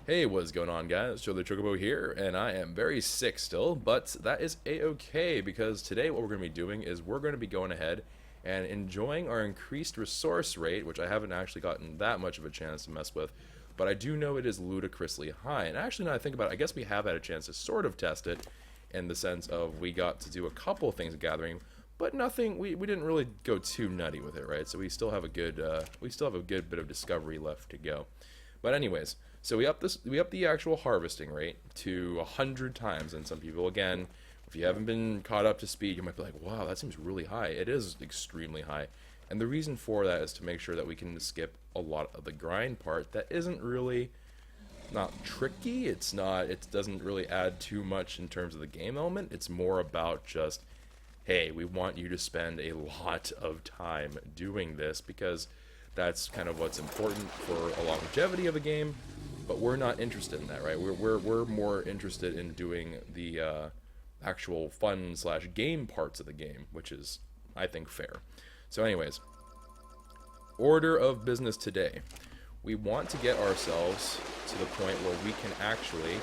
Hey, what's going on, guys? Joe the Chocobo here, and I am very sick still, but that is a-okay because today what we're going to be doing is we're going to be going ahead and enjoying our increased resource rate, which I haven't actually gotten that much of a chance to mess with, but I do know it is ludicrously high. And actually, now I think about it, I guess we have had a chance to sort of test it in the sense of we got to do a couple of things gathering, but nothing. We didn't really go too nutty with it, right? So we still have a good bit of discovery left to go. But anyways. So we up the actual harvesting rate to 100 times, and some people, again, if you haven't been caught up to speed, you might be like, wow, that seems really high. It is extremely high. And the reason for that is to make sure that we can skip a lot of the grind part that isn't really not tricky. It doesn't really add too much in terms of the game element. It's more about just, hey, we want you to spend a lot of time doing this because that's kind of what's important for a longevity of a game. But we're not interested in that, right? We're more interested in doing the actual fun / game parts of the game, which is, I think, fair. So anyways, order of business today. We want to get ourselves to the point where we can actually,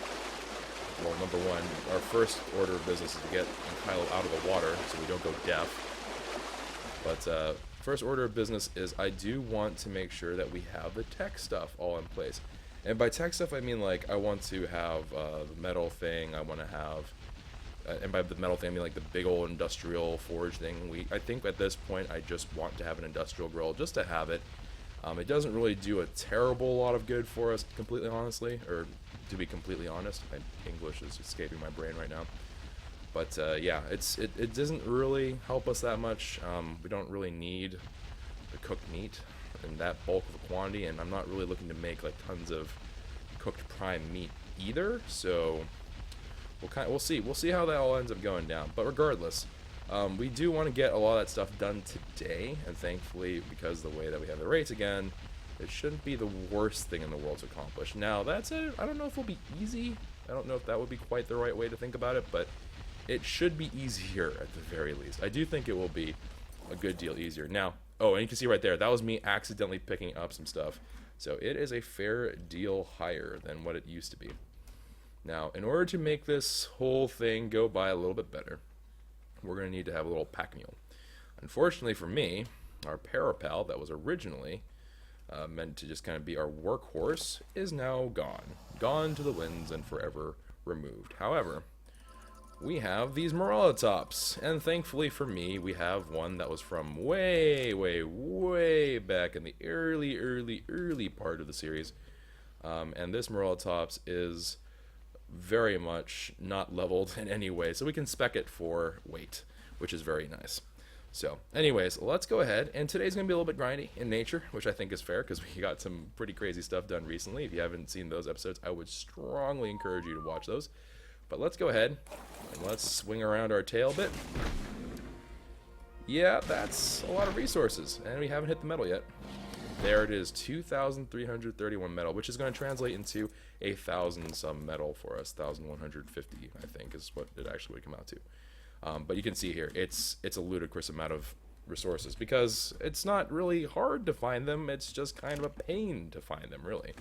well, number one, our first order of business is to get Kylo out of the water so we don't go deaf. But first order of business is I do want to make sure that we have the tech stuff all in place. And by tech stuff, I mean, like, I want to have the metal thing. I want to have, and by the metal thing, I mean, like, the big old industrial forge thing. I think at this point, I just want to have an industrial grill just to have it. It doesn't really do a terrible lot of good for us, completely honestly, or to be completely honest. My English is escaping my brain right now. But, yeah, it doesn't really help us that much. We don't really need the cooked meat in that bulk of a quantity, and I'm not really looking to make like tons of cooked prime meat either, so we'll see how that all ends up going down. But regardless, we do want to get a lot of that stuff done today, and thankfully, because the way that we have the rates again, it shouldn't be the worst thing in the world to accomplish. Now, that's it. I don't know if it'll be easy. I don't know if that would be quite the right way to think about it, but it should be easier at the very least. I do think it will be a good deal easier. Now, oh, and you can see right there, that was me accidentally picking up some stuff. So it is a fair deal higher than what it used to be. Now, in order to make this whole thing go by a little bit better, we're going to need to have a little pack mule. Unfortunately for me, our parapal that was originally meant to just kind of be our workhorse is now gone. Gone to the winds and forever removed. However, we have these Morellatops, and thankfully for me, we have one that was from way back in the early part of the series, and this Morellatops is very much not leveled in any way, so we can spec it for weight, which is very nice. So, anyways, let's go ahead, and today's going to be a little bit grindy in nature, which I think is fair, because we got some pretty crazy stuff done recently. If you haven't seen those episodes, I would strongly encourage you to watch those. But let's go ahead and let's swing around our tail a bit. Yeah, that's a lot of resources, and we haven't hit the metal yet. There it is, 2,331 metal, which is going to translate into 1,000 some metal for us. 1,150, I think, is what it actually would come out to. But you can see here, it's a ludicrous amount of resources because it's not really hard to find them. It's just kind of a pain to find them, really.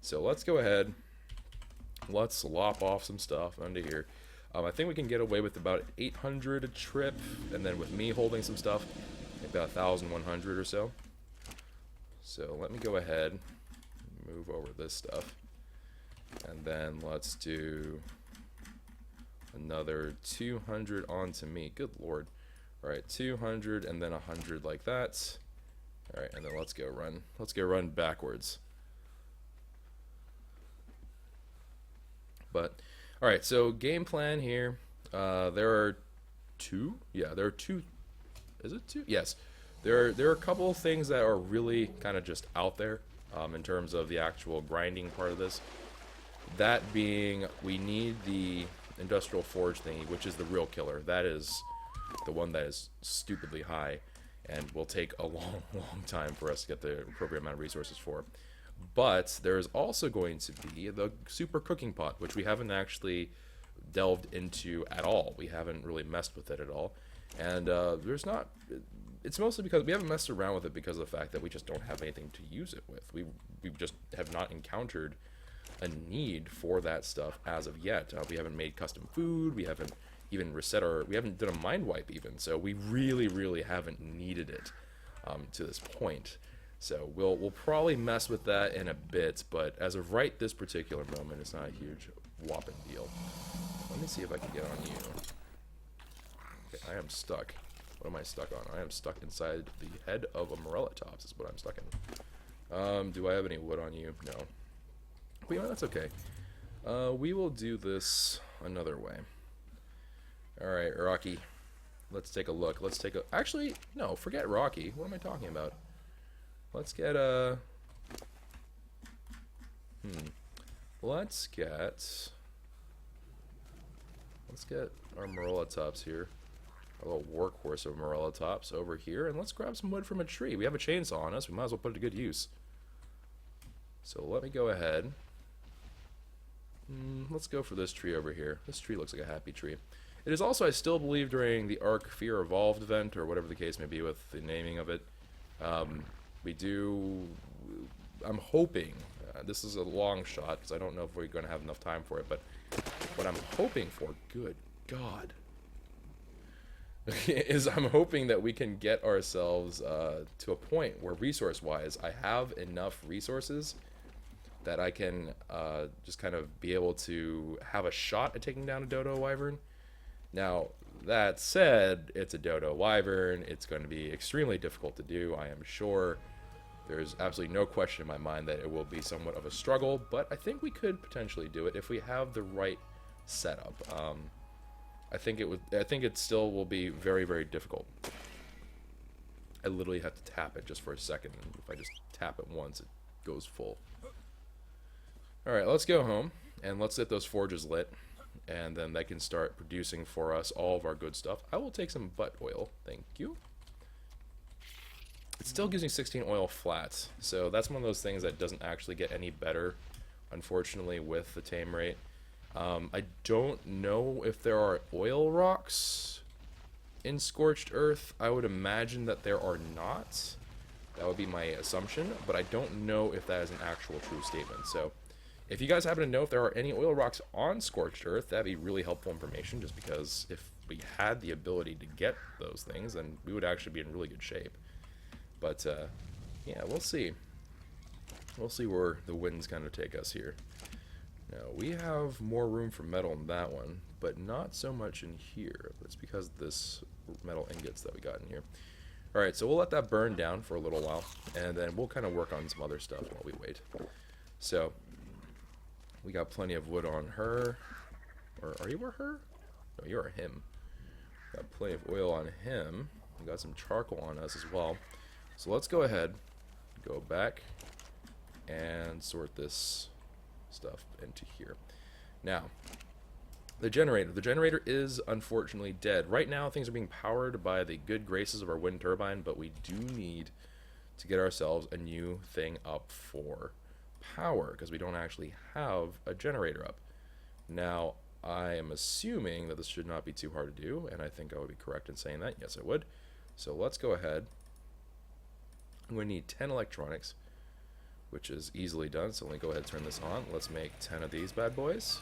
So let's go ahead. Let's lop off some stuff under here. I think we can get away with about 800 a trip, and then with me holding some stuff, about 1,100 or so. So let me go ahead and move over this stuff, and then let's do another 200 onto me. Good lord. Alright, 200 and then 100 like that. Alright, and then let's go run backwards. But, alright, so game plan here. There are two? Yeah, there are two. Is it two? Yes. There are a couple of things that are really kind of just out there in terms of the actual grinding part of this. That being, we need the industrial forge thingy, which is the real killer. That is the one that is stupidly high and will take a long time for us to get the appropriate amount of resources for. But there is also going to be the super cooking pot, which we haven't actually delved into at all. We haven't really messed with it at all. And there's not... It's mostly because we haven't messed around with it because of the fact that we just don't have anything to use it with. We just have not encountered a need for that stuff as of yet. We haven't made custom food. We haven't even we haven't done a mind wipe even. So we really haven't needed it to this point. So we'll probably mess with that in a bit, but as of right this particular moment, it's not a huge whopping deal. Let me see if I can get on you. Okay, I am stuck. What am I stuck on? I am stuck inside the head of a Morellatops is what I'm stuck in. Do I have any wood on you? No. But you know, that's okay. We will do this another way. Alright, Rocky. Let's take a look. Let's take a... Actually, no, forget Rocky. What am I talking about? Let's get a... Let's get our Morellatops here. A little workhorse of Morellatops over here, and let's grab some wood from a tree. We have a chainsaw on us. We might as well put it to good use. So let me go ahead. Let's go for this tree over here. This tree looks like a happy tree. It is also, I still believe, during the ARK Fear Evolved event, or whatever the case may be with the naming of it. I'm hoping, this is a long shot, because I don't know if we're going to have enough time for it, but what I'm hoping for, good God, is I'm hoping that we can get ourselves to a point where resource-wise, I have enough resources that I can just kind of be able to have a shot at taking down a dodo wyvern. Now, that said, it's a dodo wyvern. It's going to be extremely difficult to do, I am sure. There's absolutely no question in my mind that it will be somewhat of a struggle, but I think we could potentially do it if we have the right setup. I think it still will be very difficult. I literally have to tap it just for a second, and if I just tap it once, it goes full. Alright, let's go home, and let's get those forges lit, and then they can start producing for us all of our good stuff. I will take some butt oil, thank you. It still gives me 16 oil flats, so that's one of those things that doesn't actually get any better, unfortunately, with the tame rate. I don't know if there are oil rocks in Scorched Earth. I would imagine that there are not. That would be my assumption, but I don't know if that is an actual true statement. So if you guys happen to know if there are any oil rocks on Scorched Earth, that'd be really helpful information, just because if we had the ability to get those things, then we would actually be in really good shape. But yeah, we'll see. We'll see where the wind's going to take us here. Now, we have more room for metal in that one, but not so much in here. That's because of this metal ingots that we got in here. Alright, so we'll let that burn down for a little while, and then we'll kind of work on some other stuff while we wait. So, we got plenty of wood on her. Or, are you a her? No, you're a him. Got plenty of oil on him. We got some charcoal on us as well. So let's go ahead, go back, and sort this stuff into here. Now, the generator is unfortunately dead. Right now things are being powered by the good graces of our wind turbine, but we do need to get ourselves a new thing up for power, because we don't actually have a generator up. Now, I am assuming that this should not be too hard to do, and I think I would be correct in saying that. Yes, I would. So let's go ahead. I'm going to need 10 electronics, which is easily done, so let me go ahead and turn this on. Let's make 10 of these bad boys.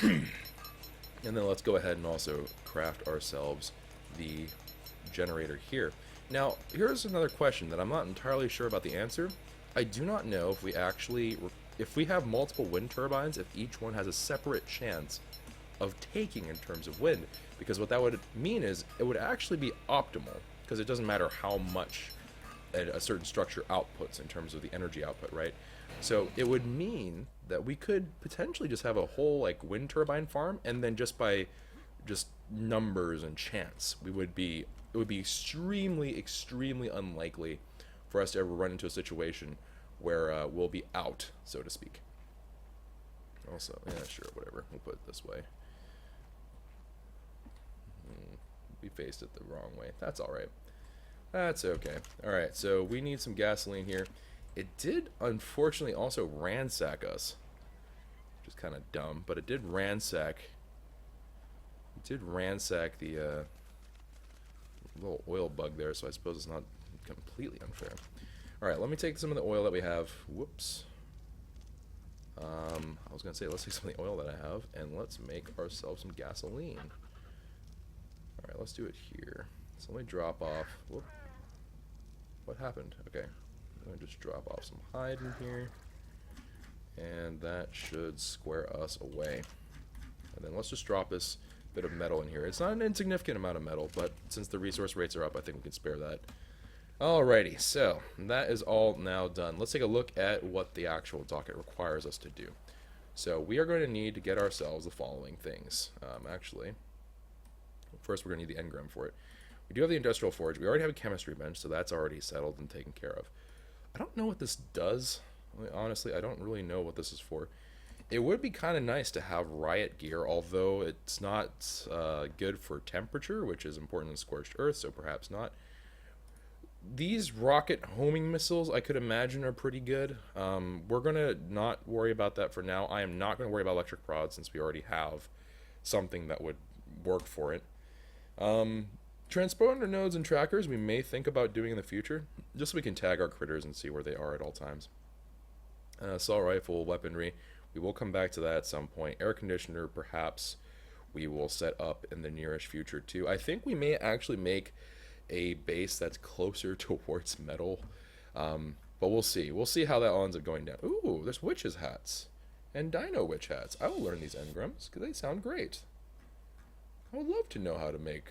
And then let's go ahead and also craft ourselves the generator here. Now, here's another question that I'm not entirely sure about the answer. I do not know if we actually, if we have multiple wind turbines, if each one has a separate chance of taking in terms of wind. Because what that would mean is it would actually be optimal, because it doesn't matter how much a certain structure outputs in terms of the energy output, right? So it would mean that we could potentially just have a whole like wind turbine farm, and then just by just numbers and chance, it would be extremely unlikely for us to ever run into a situation where we'll be out, so to speak. Also, yeah, sure, whatever. We'll put it this way. We faced it the wrong way. That's alright. That's okay. Alright, so we need some gasoline here. It did, unfortunately, also ransack us. Which is kind of dumb, but it did ransack... It did ransack the little oil bug there, so I suppose it's not completely unfair. Alright, let me take some of the oil that we have. Whoops. I was going to say, let's take some of the oil that I have, and let's make ourselves some gasoline. Alright, let's do it here. So let me drop off. Whoop. What happened? Okay. I'm going to just drop off some hide in here. And that should square us away. And then let's just drop this bit of metal in here. It's not an insignificant amount of metal, but since the resource rates are up, I think we can spare that. Alrighty, so that is all now done. Let's take a look at what the actual docket requires us to do. So we are going to need to get ourselves the following things. Actually, first we're going to need the engram for it. We do have the industrial forge. We already have a chemistry bench, so that's already settled and taken care of. I don't know what this does. Honestly, I don't really know what this is for. It would be kind of nice to have riot gear, although it's not good for temperature, which is important in scorched earth, so perhaps not. These rocket homing missiles, I could imagine, are pretty good. We're going to not worry about that for now. I am not going to worry about electric prods since we already have something that would work for it. Transponder nodes and trackers we may think about doing in the future, just so we can tag our critters and see where they are at all times. Assault rifle, weaponry, we will come back to that at some point. Air conditioner, perhaps we will set up in the nearest future too. I think we may actually make a base that's closer towards metal, but we'll see. We'll see how that all ends up going down. Ooh, there's witches' hats and dino witch hats. I will learn these engrams because they sound great. I would love to know how to make...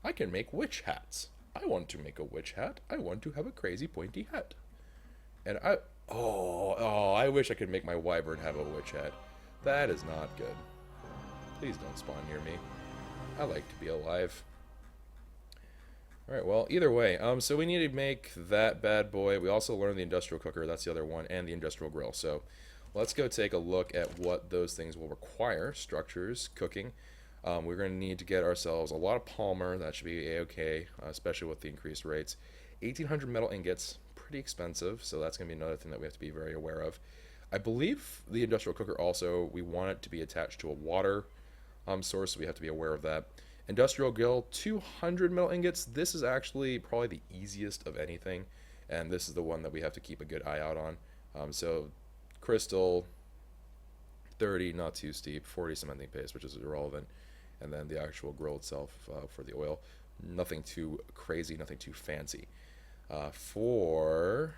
I can make witch hats. I want to make a witch hat. I want to have a crazy pointy hat. And I wish I could make my wyvern have a witch hat. That is not good. Please don't spawn near me. I like to be alive. Alright, well, either way, so we need to make that bad boy. We also learned the industrial cooker, that's the other one, and the industrial grill. So let's go take a look at what those things will require. Structures, cooking. We're going to need to get ourselves a lot of polymer. That should be a-okay, especially with the increased rates. 1,800 metal ingots, pretty expensive, so that's going to be another thing that we have to be very aware of. I believe the industrial cooker also, we want it to be attached to a water source, so we have to be aware of that. Industrial grill, 200 metal ingots. This is actually probably the easiest of anything, and this is the one that we have to keep a good eye out on. So crystal, 30, not too steep, 40 cementing paste, which is irrelevant, and then the actual grill itself for the oil. Nothing too crazy, nothing too fancy. For,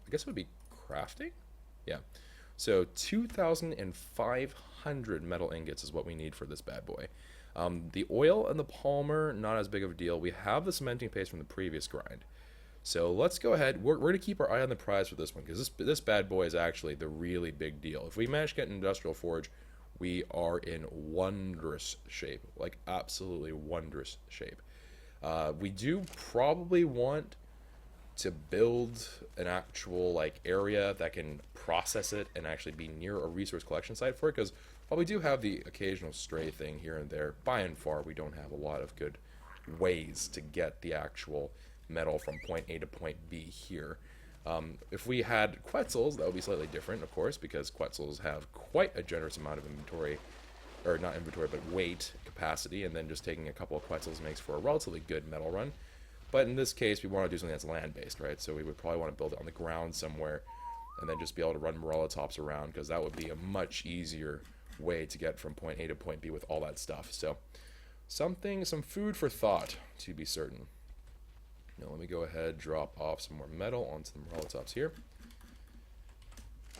I guess it would be crafting? Yeah. So 2,500 metal ingots is what we need for this bad boy. The oil and the polymer, not as big of a deal. We have the cementing paste from the previous grind. So let's go ahead. We're going to keep our eye on the prize for this one, because this bad boy is actually the really big deal. If we manage to get an industrial forge, we are in wondrous shape. Like, absolutely wondrous shape. We do probably want to build an actual like area that can process it and actually be near a resource collection site for it, because while we do have the occasional stray thing here and there, by and far we don't have a lot of good ways to get the actual metal from point A to point B here. If we had Quetzals, that would be slightly different, of course, because Quetzals have quite a generous amount of inventory, or not inventory, but weight capacity, and then just taking a couple of Quetzals makes for a relatively good metal run. But in this case, we want to do something that's land-based, right? So we would probably want to build it on the ground somewhere, and then just be able to run Morella tops around, because that would be a much easier way to get from point A to point B with all that stuff. So some food for thought, to be certain. Now let me go ahead, drop off some more metal onto the Morella tops here.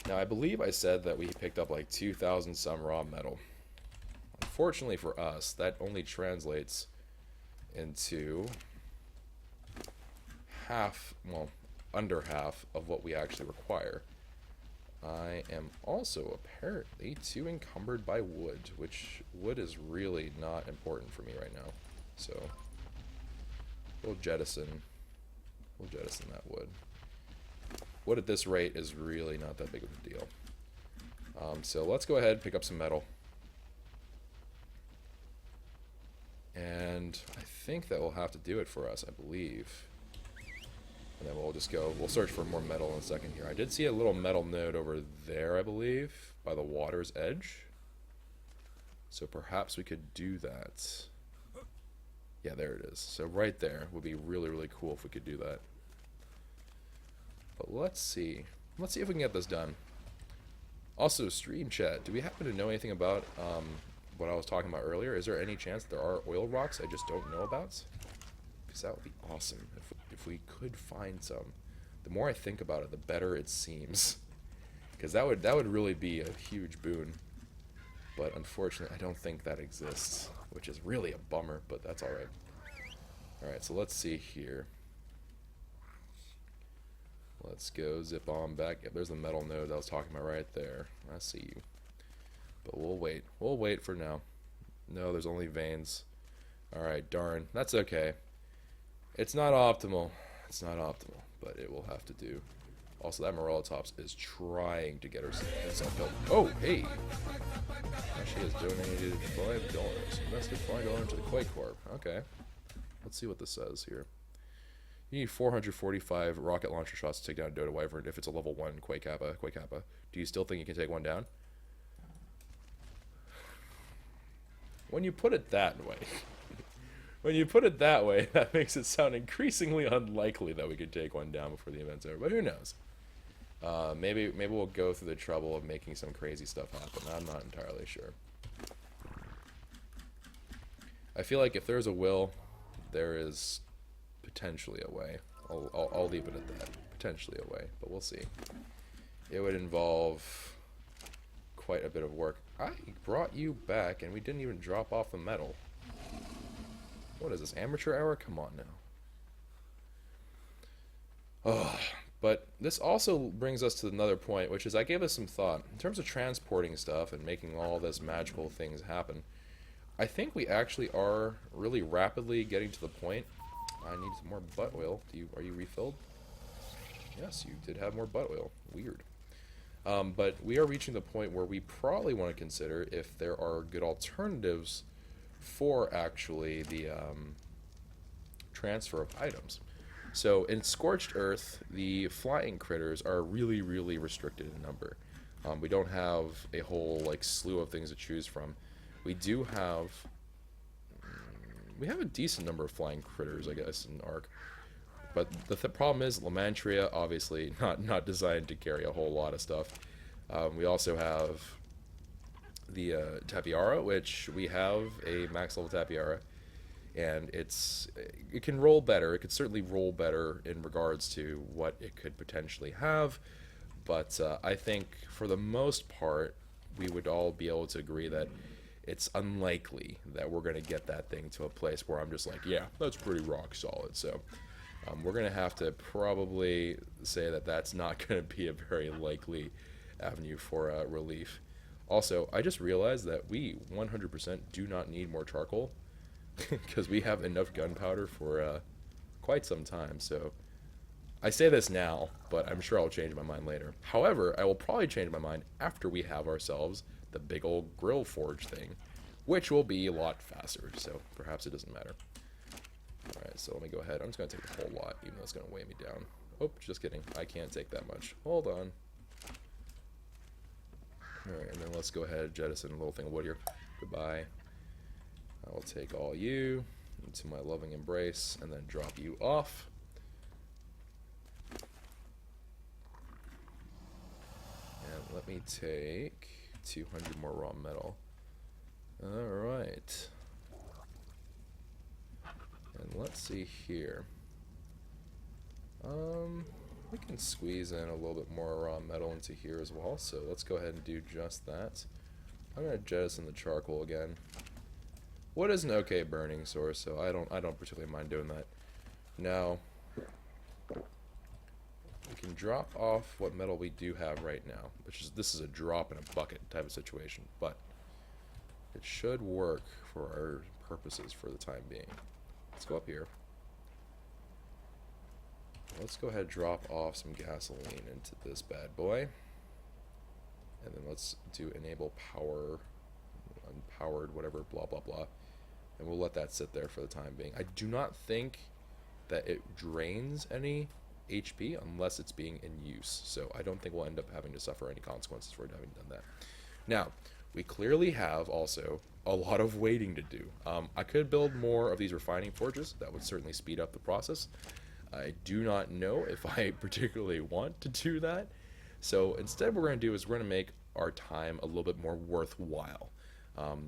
Now I believe I said that we picked up like 2,000 some raw metal. Unfortunately for us, that only translates into half, well, under half of what we actually require. I am also apparently too encumbered by wood, which wood is really not important for me right now. So we'll jettison that wood. Wood at this rate is really not that big of a deal. So let's go ahead and pick up some metal. And I think that will have to do it for us, I believe. And then we'll search for more metal in a second here. I did see a little metal node over there, I believe, by the water's edge. So perhaps we could do that. Yeah, there it is. So right there would be really, really cool if we could do that. But let's see. Let's see if we can get this done. Also, stream chat, do we happen to know anything about what I was talking about earlier? Is there any chance there are oil rocks I just don't know about? Because that would be awesome if we could find some. The more I think about it, the better it seems. Because that would really be a huge boon. But unfortunately, I don't think that exists, which is really a bummer, but that's alright. Alright, so let's see here. Let's go zip on back. Yep, there's the metal node I was talking about right there. I see you. But we'll wait. We'll wait for now. No, there's only veins. Alright, darn. That's okay. It's not optimal. It's not optimal, but it will have to do. Also, that Morellatops is trying to get herself killed. Oh, hey! Now she has donated $5. Invested $5 into the KwehCraft. Okay. Let's see what this says here. You need 445 rocket launcher shots to take down a Dota Wyvern if it's a level 1 KwehCraft. Do you still think you can take one down? When you put it that way... When you put it that way, that makes it sound increasingly unlikely that we could take one down before the event's over. But who knows? Maybe we'll go through the trouble of making some crazy stuff happen. I'm not entirely sure. I feel like if there's a will, there is potentially a way. I'll leave it at that. Potentially a way, but we'll see. It would involve quite a bit of work. I brought you back, and we didn't even drop off the metal. What is this, amateur hour? Come on now. Oh, but this also brings us to another point, which is I gave us some thought. In terms of transporting stuff and making all this magical things happen, I think we actually are really rapidly getting to the point. I need some more butt oil. Are you refilled? Yes, you did have more butt oil. Weird. But we are reaching the point where we probably want to consider if there are good alternatives for actually the transfer of items. So in Scorched Earth, the flying critters are really, really restricted in number. We don't have a whole slew of things to choose from. We do have a decent number of flying critters, I guess, in ARK. But the problem is Lamantria, obviously not designed to carry a whole lot of stuff. We also have the Tapiara, which we have a max level Tapiara, and it can roll better. It could certainly roll better in regards to what it could potentially have, but I think for the most part we would all be able to agree that it's unlikely that we're going to get that thing to a place where I'm just like, yeah, that's pretty rock solid. So we're going to have to probably say that that's not going to be a very likely avenue for relief. Also, I just realized that we 100% do not need more charcoal because we have enough gunpowder for quite some time. So I say this now, but I'm sure I'll change my mind later. However, I will probably change my mind after we have ourselves the big old grill forge thing, which will be a lot faster. So perhaps it doesn't matter. Alright, so let me go ahead. I'm just going to take the whole lot, even though it's going to weigh me down. Oh, just kidding. I can't take that much. Hold on. Alright, and then let's go ahead and jettison a little thing of wood here. Goodbye. I will take all you into my loving embrace and then drop you off. And let me take 200 more raw metal. Alright. And let's see here. We can squeeze in a little bit more raw metal into here as well, so let's go ahead and do just that. I'm gonna jettison the charcoal again. Wood is an okay burning source, so I don't particularly mind doing that. Now we can drop off what metal we do have right now, this is a drop in a bucket type of situation, but it should work for our purposes for the time being. Let's go up here. Let's go ahead and drop off some gasoline into this bad boy. And then let's do enable power, unpowered, whatever, blah, blah, blah. And we'll let that sit there for the time being. I do not think that it drains any HP unless it's being in use. So I don't think we'll end up having to suffer any consequences for having done that. Now, we clearly have also a lot of waiting to do. I could build more of these refining forges. That would certainly speed up the process. I do not know if I particularly want to do that, So instead, what we're going to do is we're going to make our time a little bit more worthwhile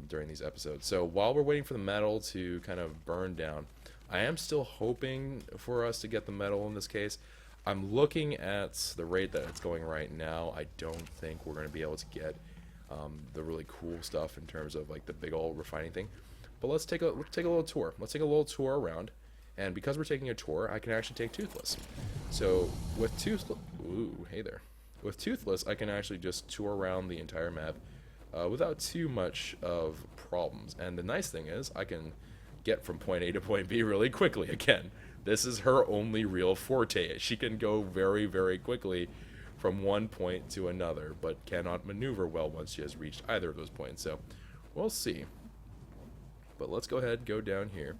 during these episodes. So while we're waiting for the metal to kind of burn down, I am still hoping for us to get the metal in this case. I'm looking at the rate that it's going right now. I don't think we're going to be able to get the really cool stuff in terms of like the big old refining thing. But let's take a little tour. Let's take a little tour around. And because we're taking a tour, I can actually take Toothless. So with Toothless, ooh, hey there. With Toothless, I can actually just tour around the entire map without too much of problems. And the nice thing is, I can get from point A to point B really quickly. Again, this is her only real forte. She can go very, very quickly from one point to another, but cannot maneuver well once she has reached either of those points. So we'll see. But let's go ahead and go down here.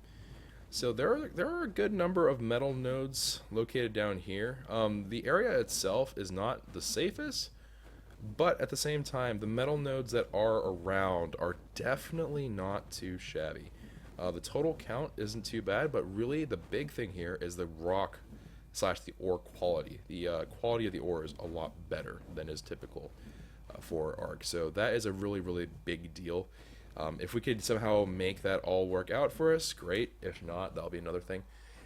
So there are a good number of metal nodes located down here. The area itself is not the safest, but at the same time, the metal nodes that are around are definitely not too shabby. The total count isn't too bad, but really the big thing here is the rock / the ore quality. The quality of the ore is a lot better than is typical for ARK. So that is a really, really big deal. If we could somehow make that all work out for us, great. If not, that'll be another thing.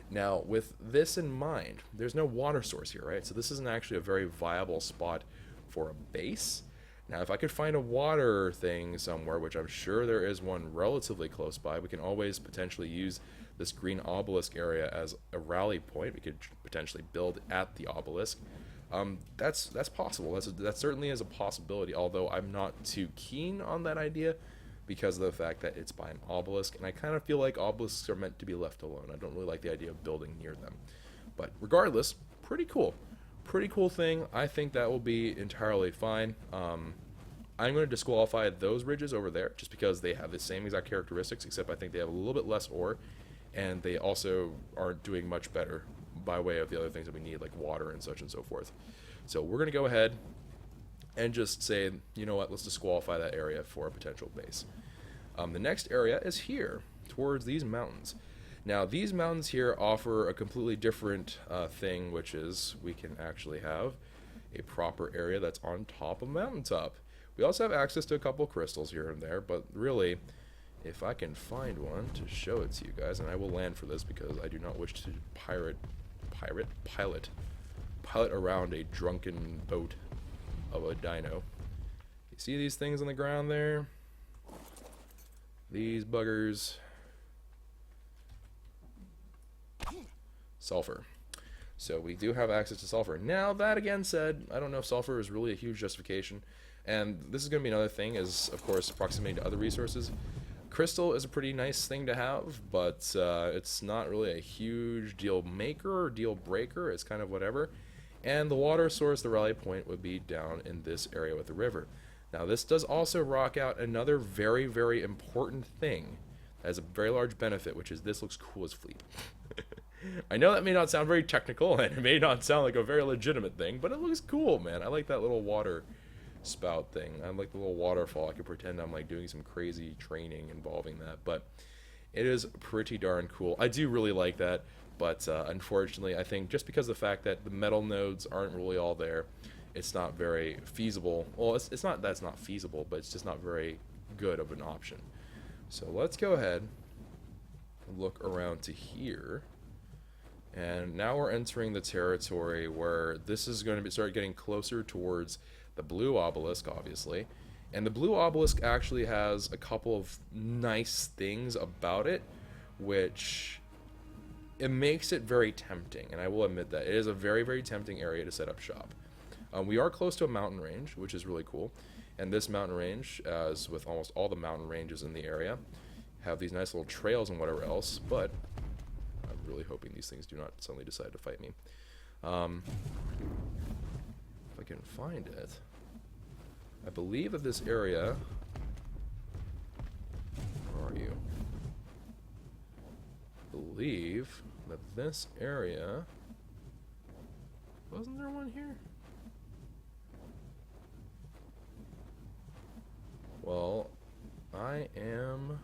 Now, with this in mind, there's no water source here, right? So this isn't actually a very viable spot for a base. Now, if I could find a water thing somewhere, which I'm sure there is one relatively close by, we can always potentially use this green obelisk area as a rally point. We could potentially build at the obelisk. That's possible. That certainly is a possibility, although I'm not too keen on that idea, because of the fact that it's by an obelisk, and I kind of feel like obelisks are meant to be left alone. I don't really like the idea of building near them. But regardless, pretty cool. Pretty cool thing. I think that will be entirely fine. I'm going to disqualify those ridges over there, just because they have the same exact characteristics, except I think they have a little bit less ore, and they also aren't doing much better by way of the other things that we need, like water and such and so forth. So we're going to go ahead and just say, you know what, let's disqualify that area for a potential base. The next area is here, towards these mountains. Now, these mountains here offer a completely different thing, which is we can actually have a proper area that's on top of a mountaintop. We also have access to a couple crystals here and there, but really, if I can find one to show it to you guys, and I will land for this because I do not wish to pilot around a drunken boat of a dino. You see these things on the ground there? These buggers. Sulfur. So we do have access to sulfur. Now, that again said, I don't know if sulfur is really a huge justification. And this is going to be another thing, is, of course, proximity to other resources. Crystal is a pretty nice thing to have, but it's not really a huge deal maker or deal breaker. It's kind of whatever. And the water source, the rally point, would be down in this area with the river. Now, this does also rock out another very, very important thing that has a very large benefit, which is this looks cool as fleep. I know that may not sound very technical, and it may not sound like a very legitimate thing, but it looks cool, man. I like that little water spout thing. I like the little waterfall. I can pretend I'm like doing some crazy training involving that, but it is pretty darn cool. I do really like that, but unfortunately, I think just because of the fact that the metal nodes aren't really all there, it's not very feasible. Well, it's not that's not feasible, but it's just not very good of an option. So let's go ahead and look around to here. And now we're entering the territory where this is going to start getting closer towards the blue obelisk, obviously. And the blue obelisk actually has a couple of nice things about it, which it makes it very tempting. And I will admit that it is a very, very tempting area to set up shop. We are close to a mountain range, which is really cool. And this mountain range, as with almost all the mountain ranges in the area, have these nice little trails and whatever else, but I'm really hoping these things do not suddenly decide to fight me. If I can find it, I believe that this area, where are you? I believe that this area, wasn't there one here? Well, I am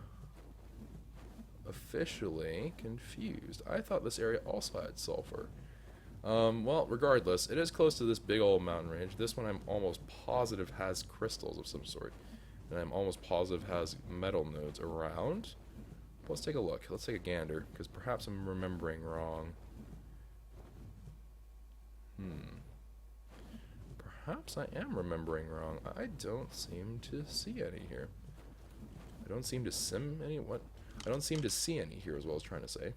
officially confused. I thought this area also had sulfur. Well, regardless, it is close to this big old mountain range. This one I'm almost positive has crystals of some sort. And I'm almost positive has metal nodes around. Let's take a look. Let's take a gander, because perhaps I'm remembering wrong. Perhaps I am remembering wrong. I don't seem to see any here. I don't seem to I don't seem to see any here, as well as trying to say.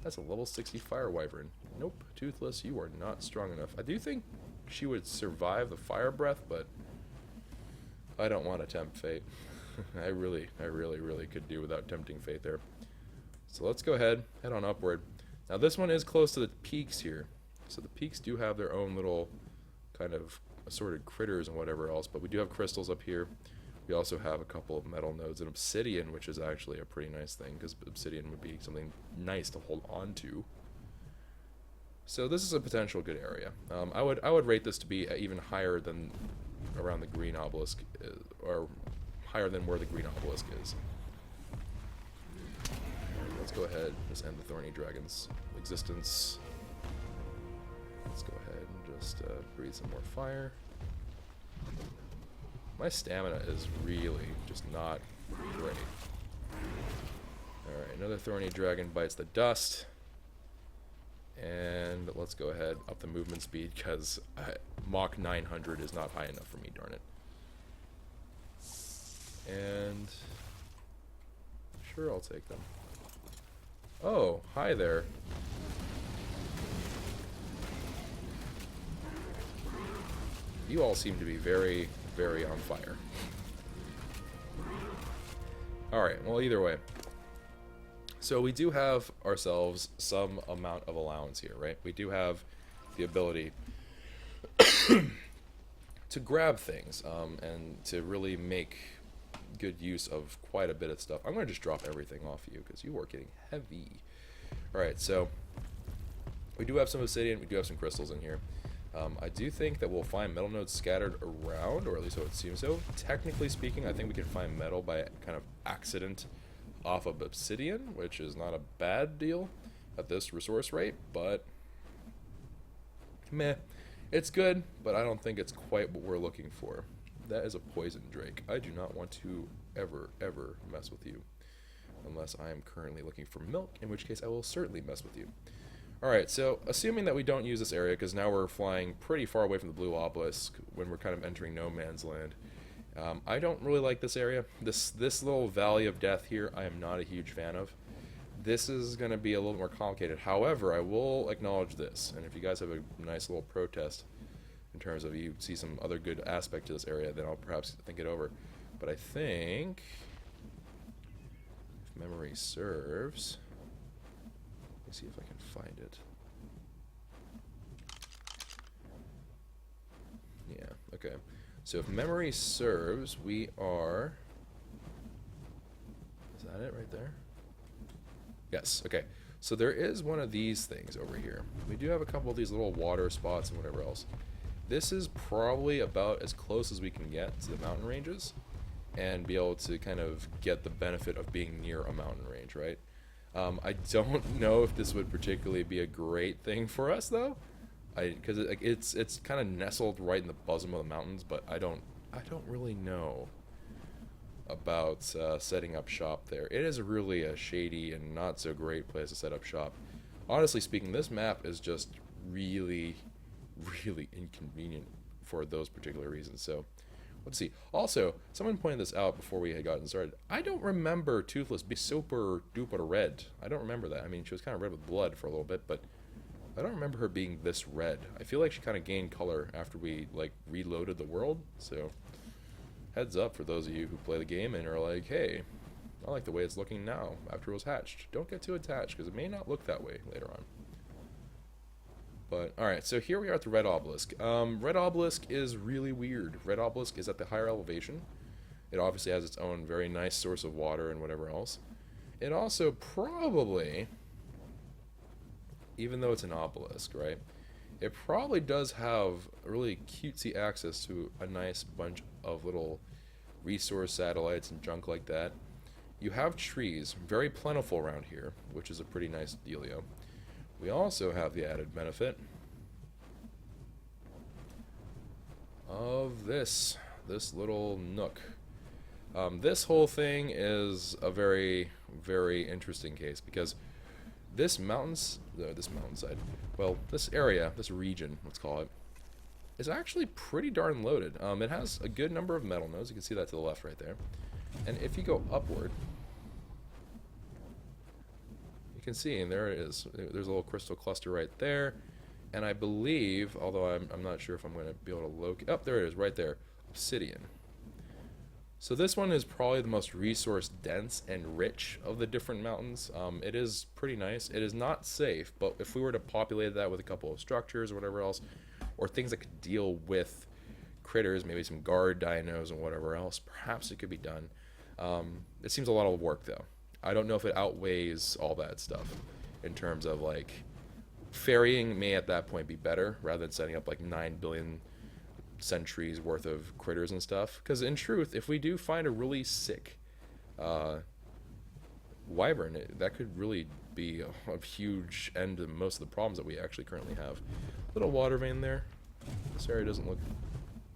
That's a level 60 fire wyvern. Nope, Toothless, you are not strong enough. I do think she would survive the fire breath, but I don't want to tempt fate. I really could do without tempting fate there. So let's go ahead, head on upward. Now this one is close to the peaks here. So the peaks do have their own little kind of assorted critters and whatever else, but we do have crystals up here. We also have a couple of metal nodes and obsidian, which is actually a pretty nice thing, because obsidian would be something nice to hold on to. So this is a potential good area. I would rate this to be even higher than around the green obelisk, or higher than where the green obelisk is. Let's go ahead and just end the thorny dragon's existence. Let's go ahead and just breathe some more fire. My stamina is really just not great. Alright, another thorny dragon bites the dust. And let's go ahead, up the movement speed, because Mach 900 is not high enough for me, darn it. And sure, I'll take them. Oh, hi there. You all seem to be very on fire. Alright, well, either way. So we do have ourselves some amount of allowance here, right? We do have the ability to grab things and to really make good use of quite a bit of stuff. I'm going to just drop everything off you because you are getting heavy. Alright, so we do have some obsidian, we do have some crystals in here. I do think that we'll find metal nodes scattered around, or at least so it seems so. Technically speaking, I think we can find metal by kind of accident off of obsidian, which is not a bad deal at this resource rate, but meh. It's good, but I don't think it's quite what we're looking for. That is a poison drake. I do not want to ever mess with you, unless I am currently looking for milk, in which case I will certainly mess with you. Alright, so assuming that we don't use this area, because now we're flying pretty far away from the blue obelisk when we're kind of entering no man's land. I don't really like this area. This little valley of death here, I am not a huge fan of. This is going to be a little more complicated. However, I will acknowledge this, and if you guys have a nice little protest in terms of you see some other good aspect to this area, then I'll perhaps think it over. But I think, if memory serves, let me see if I can find it. Yeah, okay. So if memory serves, we are... Is that it right there? Yes, okay. So there is one of these things over here. We do have a couple of these little water spots and whatever else. This is probably about as close as we can get to the mountain ranges and be able to kind of get the benefit of being near a mountain range, right? I don't know if this would particularly be a great thing for us, though. Because it's kind of nestled right in the bosom of the mountains, but I don't really know about setting up shop there. It is really a shady and not so great place to set up shop. Honestly speaking, this map is just really inconvenient for those particular reasons. So let's see. Also, someone pointed this out before we had gotten started. I don't remember Toothless being super duper red. I don't remember that. I mean, she was kind of red with blood for a little bit, but I don't remember her being this red. I feel like she kind of gained color after we, like, reloaded the world. So, heads up for those of you who play the game and are like, hey, I like the way it's looking now after it was hatched. Don't get too attached, because it may not look that way later on. But, alright, so here we are at the red obelisk. Red obelisk is really weird. Red obelisk is at the higher elevation. It obviously has its own very nice source of water and whatever else. It also probably, even though it's an obelisk, right, it probably does have really cutesy access to a nice bunch of little resource satellites and junk like that. You have trees, very plentiful around here, which is a pretty nice dealio. we also have the added benefit of this little nook. This whole thing is a very, very interesting case because this mountainside, well, this area, this region, let's call it, is actually pretty darn loaded. It has a good number of metal nodes. You can see that to the left right there. And if you go upward, you can see, and there it is. There's a little crystal cluster right there. And I believe, although I'm not sure if I'm going to be able to locate, oh, there it is, right there, obsidian. So this one is probably the most resource dense and rich of the different mountains. It is pretty nice. It is not safe, but if we were to populate that with a couple of structures or whatever else, or things that could deal with critters, maybe some guard dinos and whatever else, perhaps it could be done. It seems a lot of work though. I don't know if it outweighs all that stuff in terms of like ferrying may at that point be better rather than setting up like 9 billion centuries worth of critters and stuff, because in truth, if we do find a really sick wyvern, that could really be a huge end to most of the problems that we actually currently have. Little water vein there. This area doesn't look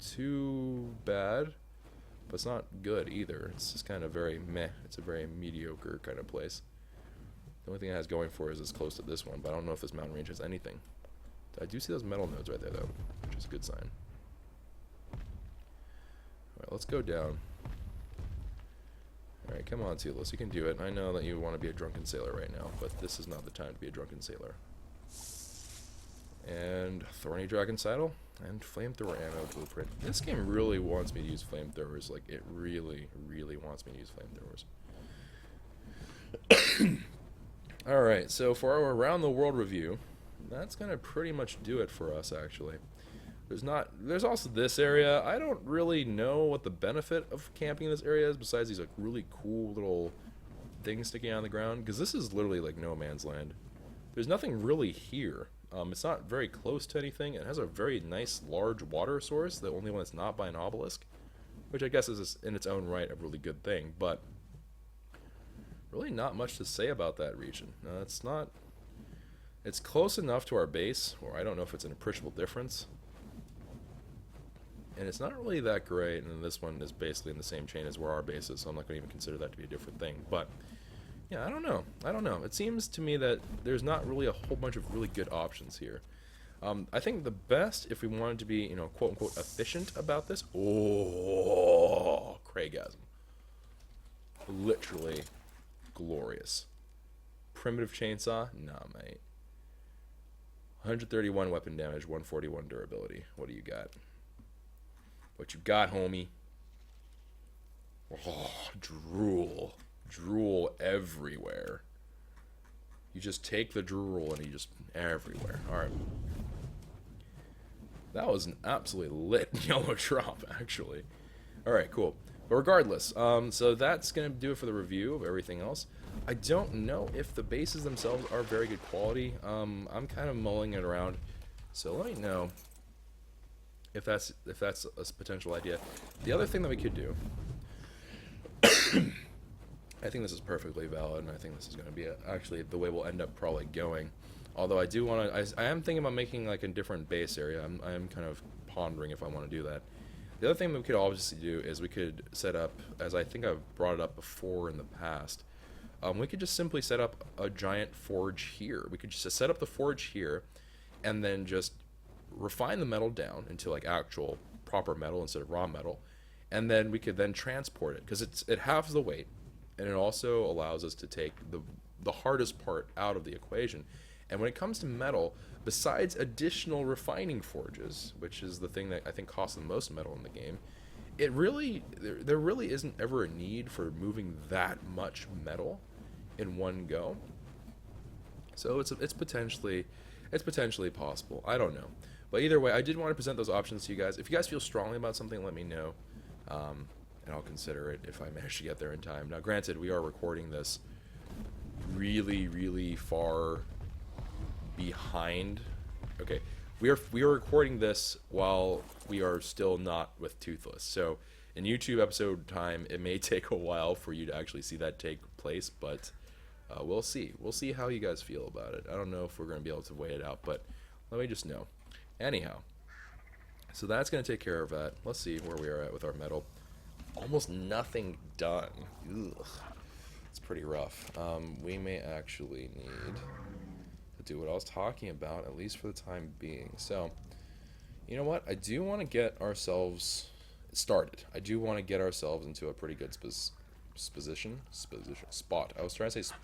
too bad, but it's not good either. It's just kind of very meh. It's a very mediocre kind of place. The only thing it has going for it is it's close to this one, but I don't know if this mountain range has anything. I do see those metal nodes right there though, which is a good sign. Alright, let's go down. Alright, come on, Telos, you can do it. I know that you want to be a drunken sailor right now, but this is not the time to be a drunken sailor. And Thorny Dragon Saddle, and Flamethrower Ammo Blueprint. This game really wants me to use flamethrowers, like, it really, really wants me to use flamethrowers. Alright, so for our Around the World review, that's gonna pretty much do it for us, actually. There's also this area. I don't really know what the benefit of camping in this area is besides these like really cool little things sticking out on the ground, because this is literally like no man's land. There's nothing really here. It's not very close to anything. It has a very nice large water source, the only one that's not by an obelisk, which I guess is in its own right a really good thing, but really not much to say about that region. It's close enough to our base, or I don't know if it's an appreciable difference. And it's not really that great, and this one is basically in the same chain as where our base is, so I'm not going to even consider that to be a different thing. But, yeah, I don't know. It seems to me that there's not really a whole bunch of really good options here. I think the best, if we wanted to be, you know, quote-unquote efficient about this, Craygasm. Literally glorious. Primitive Chainsaw? Nah, mate. 131 weapon damage, 141 durability. What do you got? What you got, homie? Oh, drool. Drool everywhere. You just take the drool and you just everywhere. Alright. That was an absolutely lit yellow drop, actually. Alright, cool. But regardless, so that's going to do it for the review of everything else. I don't know if the bases themselves are very good quality. I'm kind of mulling it around. So let me know if that's a potential idea. The other thing that we could do, I think this is perfectly valid, and I think this is going to be actually the way we'll end up probably going. Although I do want to, I am thinking about making like a different base area. I am kind of pondering if I want to do that. The other thing that we could obviously do is we could set up, as I think I've brought it up before in the past, we could just simply set up a giant forge here. We could just set up the forge here, and then just refine the metal down into like actual proper metal instead of raw metal, and then we could then transport it, because it halves the weight, and it also allows us to take the hardest part out of the equation. And when it comes to metal, besides additional refining forges, which is the thing that I think costs the most metal in the game, there really isn't ever a need for moving that much metal in one go. So it's potentially possible. I don't know. But either way, I did want to present those options to you guys. If you guys feel strongly about something, let me know, and I'll consider it if I manage to get there in time. Now, granted, we are recording this really, really far behind. Okay, we are recording this while we are still not with Toothless. So, in YouTube episode time, it may take a while for you to actually see that take place, but We'll see. We'll see how you guys feel about it. I don't know if we're going to be able to weigh it out, but let me just know. Anyhow, so that's going to take care of that. Let's see where we are at with our metal. Almost nothing done. Ugh. It's pretty rough. We may actually need to do what I was talking about, at least for the time being. So, you know what? I do want to get ourselves started. I do want to get ourselves into a pretty good spot. I was trying to say,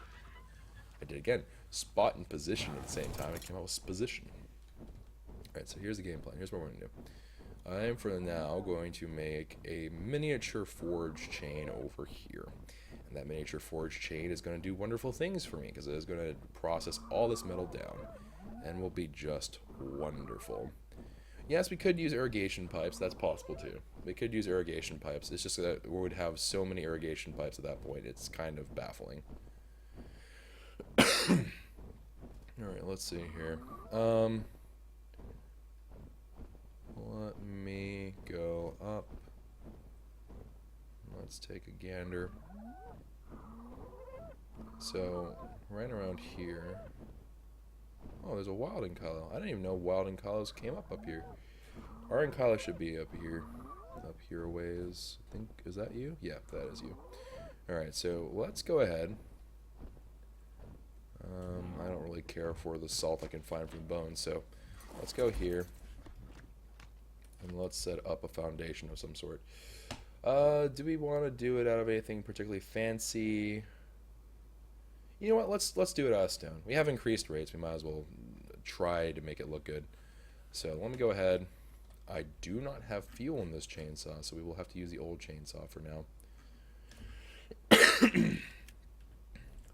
I did again, spot and position at the same time. I came out with position. Alright, so here's the game plan. Here's what we're going to do. I am for now going to make a miniature forge chain over here. And that miniature forge chain is going to do wonderful things for me, because it is going to process all this metal down and will be just wonderful. Yes, we could use irrigation pipes. That's possible too. We could use irrigation pipes. It's just that we would have so many irrigation pipes at that point. It's kind of baffling. Alright, let's see here. Let me go up. Let's take a gander. So, right around here. Oh, there's a wild Ancala. I didn't even know wild Ancalas came up here. Our Ancala should be up here. Up here a ways. I think, is that you? Yeah, that is you. Alright, so let's go ahead. I don't really care for the salt I can find from the bones, so let's go here. And let's set up a foundation of some sort. Do we want to do it out of anything particularly fancy? You know what? Let's do it out of stone. We have increased rates. We might as well try to make it look good. So let me go ahead. I do not have fuel in this chainsaw, so we will have to use the old chainsaw for now.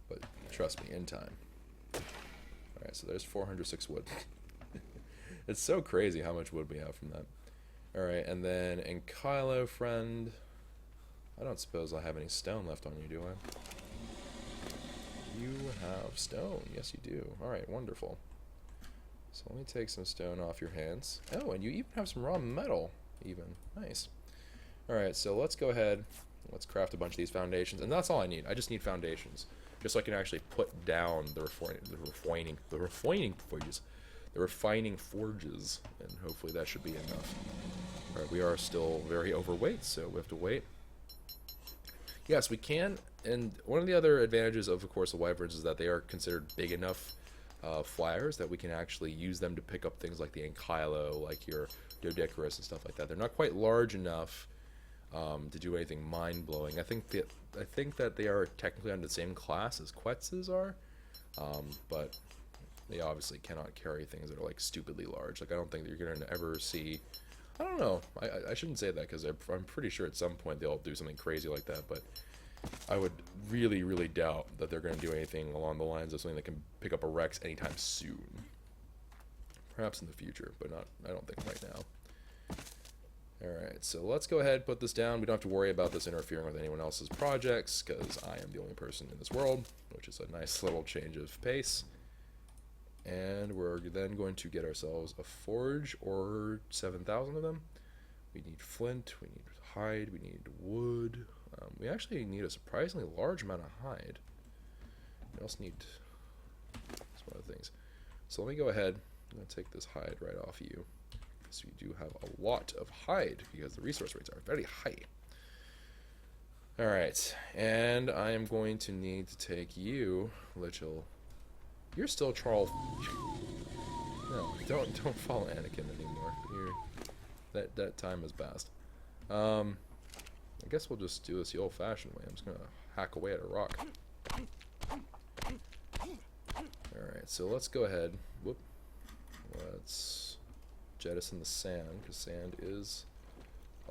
But trust me, in time. Alright, so there's 406 wood. It's so crazy how much wood we have from that. Alright, and then in Kylo, friend, I don't suppose I have any stone left on you, do I? You have stone. Yes, you do. Alright, wonderful. So let me take some stone off your hands. Oh, and you even have some raw metal, even. Nice. Alright, so let's go ahead. Let's craft a bunch of these foundations. And that's all I need. I just need foundations. Just so I can actually put down the refining forges. And hopefully that should be enough. Alright, we are still very overweight, so we have to wait. Yes, we can, and one of the other advantages of course, the wyverns is that they are considered big enough flyers that we can actually use them to pick up things like the Ankylo, like your Dodecarus and stuff like that. They're not quite large enough to do anything mind-blowing. I think that they are technically under the same class as Quetzes are, but they obviously cannot carry things that are like stupidly large. Like I don't think that you're going to ever see. I don't know. I shouldn't say that because I'm pretty sure at some point they'll do something crazy like that, but I would really, really doubt that they're going to do anything along the lines of something that can pick up a Rex anytime soon. Perhaps in the future, but I don't think right now. Alright, so let's go ahead and put this down. We don't have to worry about this interfering with anyone else's projects, because I am the only person in this world, which is a nice little change of pace. And we're then going to get ourselves a forge, or 7,000 of them. We need flint, we need hide, we need wood. We actually need a surprisingly large amount of hide. We also need some other things. So let me go ahead. I'm going to take this hide right off of you. So we do have a lot of hide because the resource rates are very high. Alright, and I am going to need to take you, Little. You're still Charles. No, don't follow Anakin anymore. That time has passed. I guess we'll just do this the old-fashioned way. I'm just gonna hack away at a rock. Alright, so let's go ahead. Whoop. Let's jettison the sand, because sand is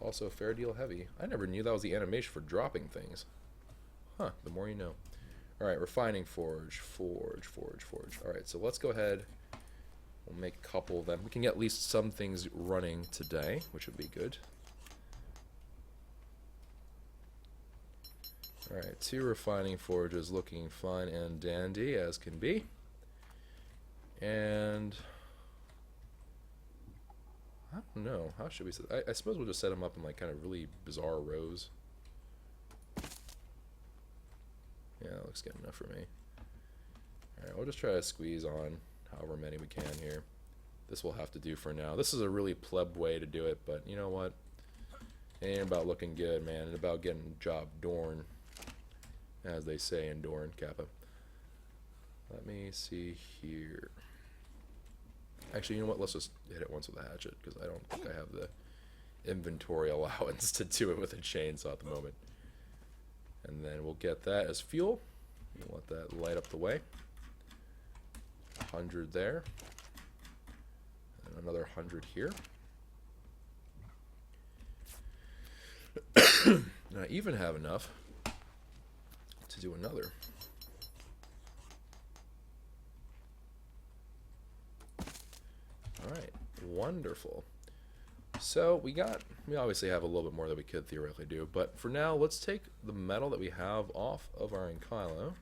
also a fair deal heavy. I never knew that was the animation for dropping things. Huh, the more you know. Alright, refining forge. Alright, so let's go ahead. We'll make a couple of them. We can get at least some things running today, which would be good. Alright, 2 refining forges looking fine and dandy as can be. And I don't know, how should we set I suppose we'll just set them up in like kind of really bizarre rows. Yeah, that looks good enough for me. Alright, we'll just try to squeeze on however many we can here. This will have to do for now. This is a really pleb way to do it, but you know what? It ain't about looking good, man. It's about getting the job done, as they say in Dorn, Kappa. Let me see here. Actually, you know what? Let's just hit it once with a hatchet, because I don't think I have the inventory allowance to do it with a chainsaw at the moment. And then we'll get that as fuel. We'll let that light up the way. 100 there. And another 100 here. And I even have enough to do another. Alright, wonderful. So we obviously have a little bit more that we could theoretically do, but for now, let's take the metal that we have off of our Ankylo.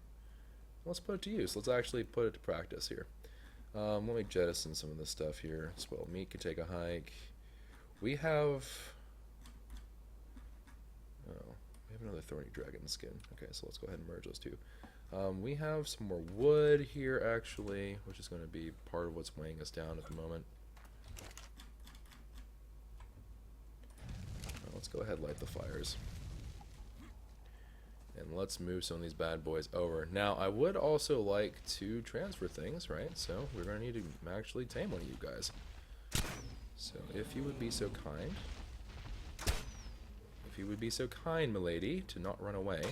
Let's put it to use. Let's actually put it to practice here. Let me jettison some of this stuff here. Spoiled meat can take a hike. We have another thorny dragon skin. Okay, so let's go ahead and merge those two. We have some more wood here, actually, which is going to be part of what's weighing us down at the moment. Let's go ahead and light the fires. And let's move some of these bad boys over. Now, I would also like to transfer things, right? So, we're going to need to actually tame one of you guys. So, if you would be so kind. If you would be so kind, milady, to not run away.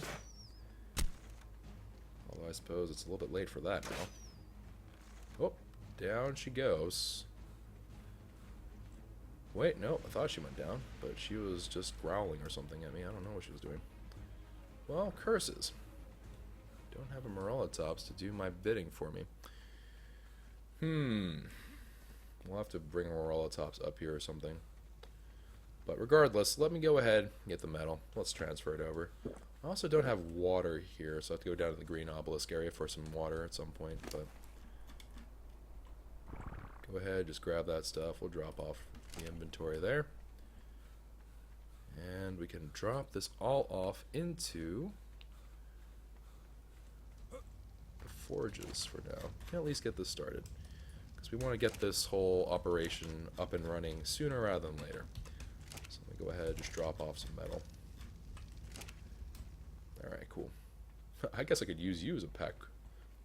Although I suppose it's a little bit late for that now. Oh, down she goes. Wait, no, I thought she went down, but she was just growling or something at me. I don't know what she was doing. Well, curses. Don't have a Morellatops to do my bidding for me. We'll have to bring a Morellatops up here or something. But regardless, let me go ahead and get the metal. Let's transfer it over. I also don't have water here, so I have to go down to the green obelisk area for some water at some point. But go ahead, just grab that stuff. We'll drop off the inventory there. And we can drop this all off into the forges for now. We can at least get this started, because we want to get this whole operation up and running sooner rather than later. So let me go ahead and just drop off some metal. Alright, cool. I guess I could use you as a pack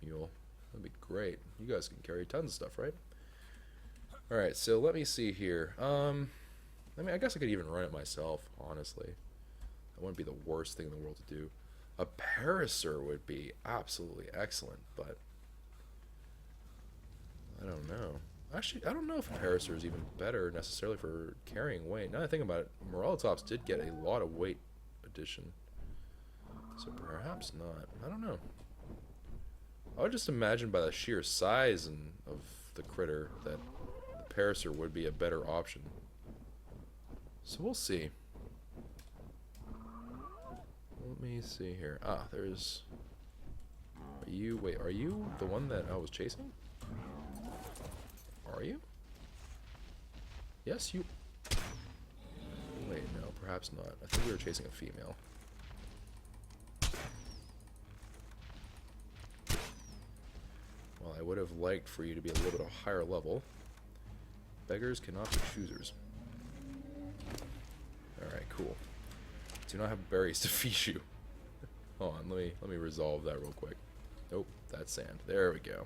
mule. That'd be great. You guys can carry tons of stuff, right? Alright, so let me see here. I mean, I guess I could even run it myself, honestly. That wouldn't be the worst thing in the world to do. A Parasaur would be absolutely excellent, but I don't know. Actually, I don't know if a Parasaur is even better necessarily for carrying weight. Now that I think about it, Morellatops did get a lot of weight addition. So perhaps not. I don't know. I would just imagine by the sheer size of the critter that the Parasaur would be a better option. So we'll see. Let me see here. Ah, there's... Wait, are you the one that I was chasing? Are you? Yes, you... Wait, no, perhaps not. I think we were chasing a female. Well, I would have liked for you to be a little bit higher level. Beggars cannot be choosers. Alright, cool. Do not have berries to feed you. Hold on, let me resolve that real quick. Nope, that's sand. There we go.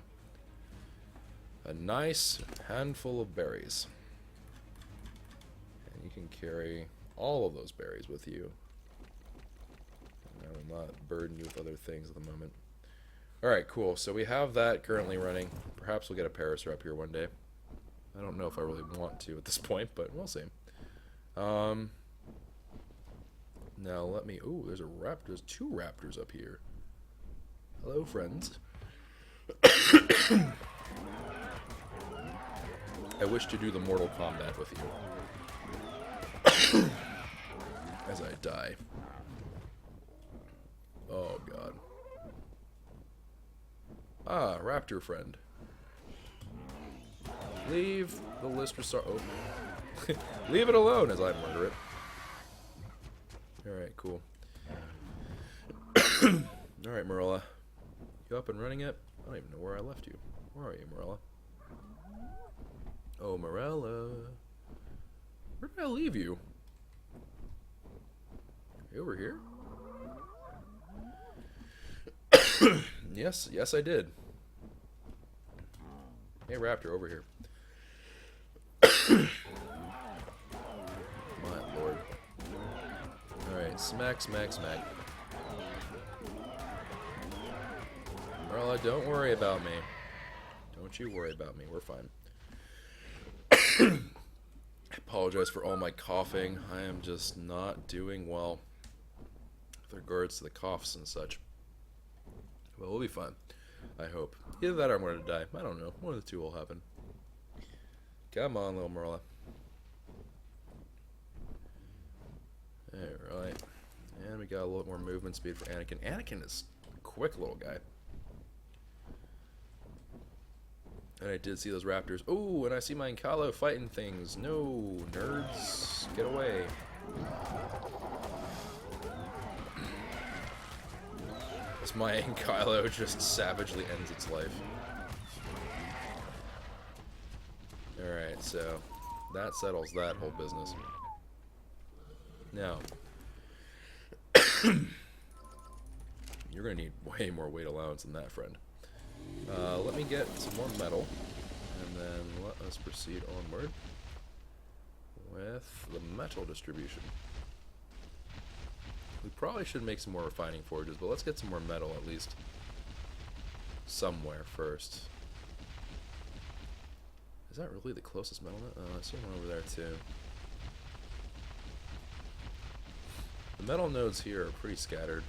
A nice handful of berries. And you can carry all of those berries with you. And I will not burden you with other things at the moment. Alright, cool. So we have that currently running. Perhaps we'll get a Parasaur up here one day. I don't know if I really want to at this point, but we'll see. Now let me... Ooh, there's a raptor. There's two raptors up here. Hello, friends. I wish to do the Mortal Kombat with you. As I die. Oh, God. Ah, raptor friend. Leave the Lister-Star... Oh. Leave it alone as I murder it. Alright, cool. Alright, Morella. You up and running yet? I don't even know where I left you. Where are you, Morella? Oh, Morella. Where did I leave you? Are you over here? Yes, yes I did. Hey, Raptor, over here. My lord. Alright, smack, smack, smack. Marla, don't worry about me. Don't you worry about me. We're fine. I apologize for all my coughing. I am just not doing well with regards to the coughs and such. But we'll be fine. I hope. Either that or I'm going to die. I don't know. One of the two will happen. Come on, little Marla. Alright. And we got a little more movement speed for Anakin. Anakin is a quick little guy. And I did see those raptors. Oh, and I see my Inkalo fighting things. No, nerds. Get away. As my Inkalo just savagely ends its life. Alright, so that settles that whole business. Now, you're going to need way more weight allowance than that, friend. Let me get some more metal, and then let us proceed onward with the metal distribution. We probably should make some more refining forges, but let's get some more metal at least somewhere first. Is that really the closest metal net? Oh, I see one over there too. The metal nodes here are pretty scattered,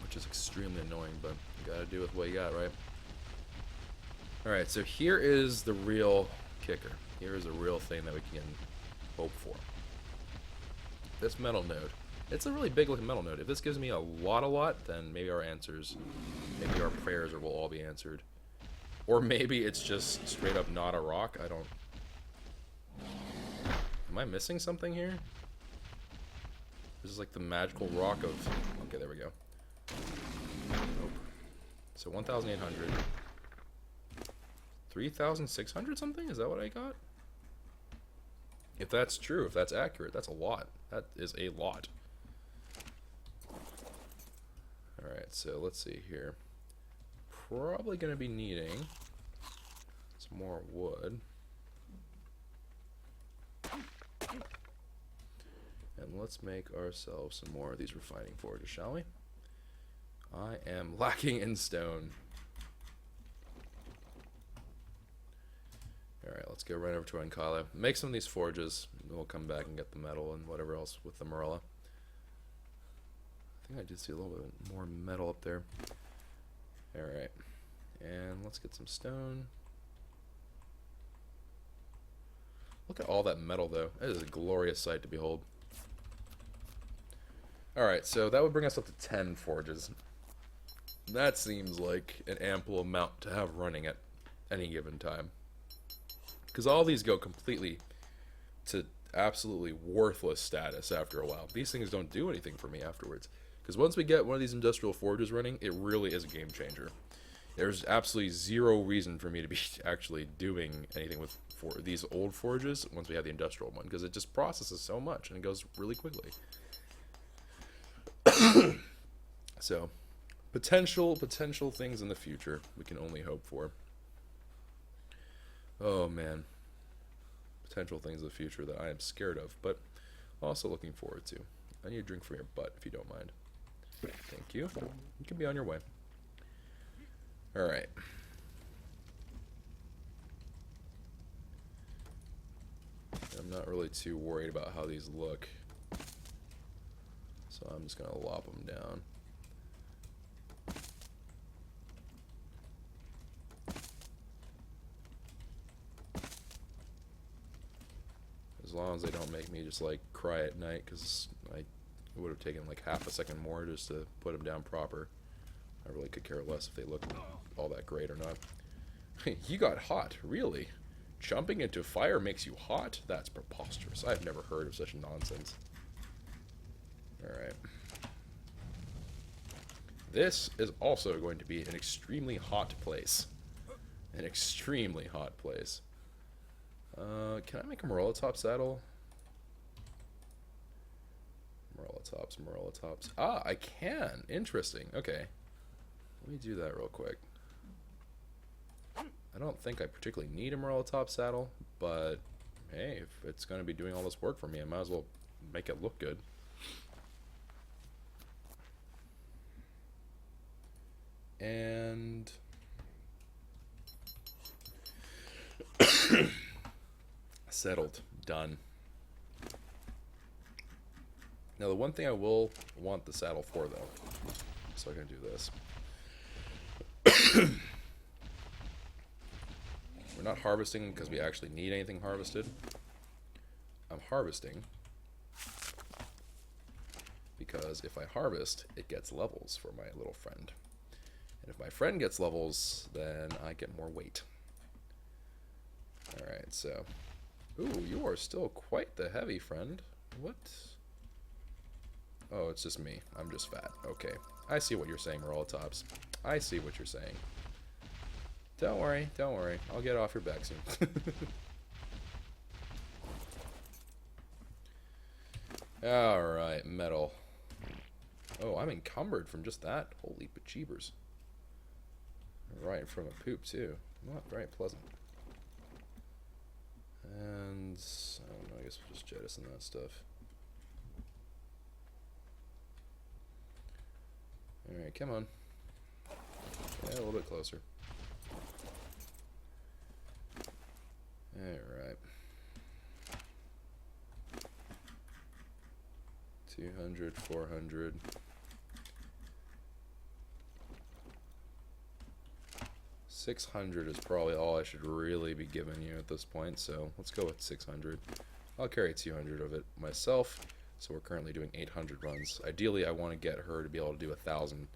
which is extremely annoying, but you gotta do with what you got, right? Alright, so here is the real kicker. Here is a real thing that we can hope for. This metal node. It's a really big looking metal node. If this gives me a lot, then maybe our answers, maybe our prayers will all be answered. Or maybe it's just straight up not a rock. I don't... Am I missing something here? This is like the magical rock of... Okay, there we go. Nope. So 1,800. 3,600 something? Is that what I got? If that's true, if that's accurate, that's a lot. That is a lot. Alright, so let's see here. Probably going to be needing some more wood. And let's make ourselves some more of these refining forges, shall we? I am lacking in stone. Alright, let's go right over to Ankala. Make some of these forges, and we'll come back and get the metal and whatever else with the Morella. I think I did see a little bit more metal up there. Alright, and let's get some stone. Look at all that metal, though. That is a glorious sight to behold. Alright, so that would bring us up to 10 forges. That seems like an ample amount to have running at any given time. Because all these go completely to absolutely worthless status after a while. These things don't do anything for me afterwards. Because once we get one of these industrial forges running, it really is a game changer. There's absolutely zero reason for me to be actually doing anything with these old forges once we have the industrial one. Because it just processes so much and it goes really quickly. So, potential things in the future we can only hope for. Oh man, potential things in the future that I am scared of, but also looking forward to. I need a drink from your butt if you don't mind. Thank you. You can be on your way. Alright. I'm not really too worried about how these look. So I'm just going to lop them down. As long as they don't make me just like cry at night, because it would have taken like half a second more just to put them down proper. I really could care less if they look all that great or not. You got hot, really? Jumping into fire makes you hot? That's preposterous. I've never heard of such nonsense. Alright. This is also going to be an extremely hot place. An extremely hot place. Can I make a Morella-top saddle? Morella-tops, Morella-tops. Ah, I can. Interesting. Okay. Let me do that real quick. I don't think I particularly need a Morella-top saddle, but hey, if it's going to be doing all this work for me, I might as well make it look good. And settled. Done. Now the one thing I will want the saddle for though, so I can do this. We're not harvesting because we actually need anything harvested. I'm harvesting because if I harvest, it gets levels for my little friend. And if my friend gets levels, then I get more weight. Alright, so... Ooh, you are still quite the heavy friend. What? Oh, it's just me. I'm just fat. Okay. I see what you're saying, Morella-tops. I see what you're saying. Don't worry, don't worry. I'll get off your back soon. Alright, metal. Oh, I'm encumbered from just that. Holy bejeebers. Right from a poop, too. Not very pleasant. And, I don't know, I guess we'll just jettison that stuff. Alright, come on. Yeah, a little bit closer. Alright. 200, 400. 600 is probably all I should really be giving you at this point, so let's go with 600. I'll carry 200 of it myself, so we're currently doing 800 runs. Ideally, I want to get her to be able to do 1,000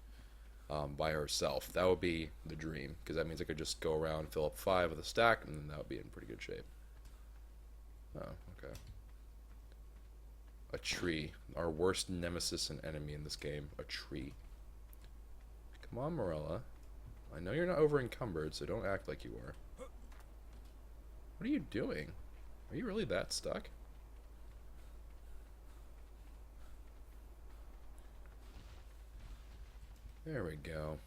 by herself. That would be the dream, because that means I could just go around, fill up 5 with a stack, and then that would be in pretty good shape. Oh, okay. A tree. Our worst nemesis and enemy in this game. A tree. Come on, Morella. I know you're not over encumbered, so don't act like you are. What are you doing? Are you really that stuck? There we go.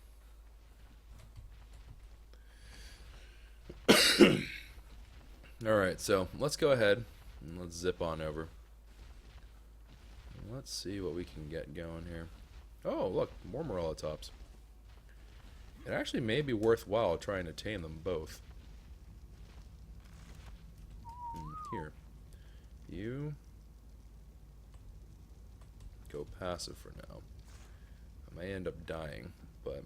Alright, so let's go ahead and let's zip on over. Let's see what we can get going here. Oh, look, more Morella-tops. It actually may be worthwhile trying to tame them both. Here. You go passive for now. I may end up dying, but